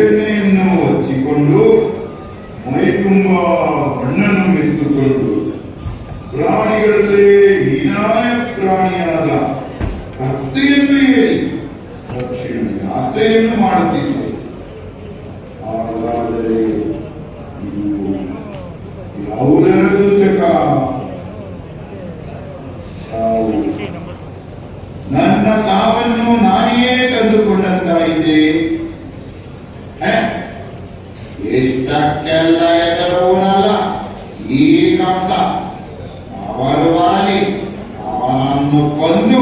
ಎಳ್ಳೆಣ್ಣೆಯನ್ನು ಹಚ್ಚಿಕೊಂಡು ಮೈ ತುಂಬ ಹಣ್ಣನ್ನು ಮೆತ್ತುಕೊಂಡು ಪ್ರಾಣಿಗಳಲ್ಲೇ ಹೀನಾಯ ಪ್ರಾಣಿಯಾದ ಕತ್ತೆಯೆಂದು ಹೇಳಿ ದಕ್ಷಿಣ ಯಾತ್ರೆಯನ್ನು ಮಾಡುತ್ತಿದ್ದರು. ಹಾಗಾದರೆ ಇದು ಯಾವುದರ ಸೂಚಕ? ನನ್ನ ಕಾವನ್ನು ನಾನೇ ತಂದುಕೊಂಡಂತಾಯಿದೆ. ಇಷ್ಟಕ್ಕೆಲ್ಲ ಎದುರುವನಲ್ಲ ಈ ಕಂಸ. ಅವರು ಬರಲಿ, ಅವನನ್ನು ಕೊಂದು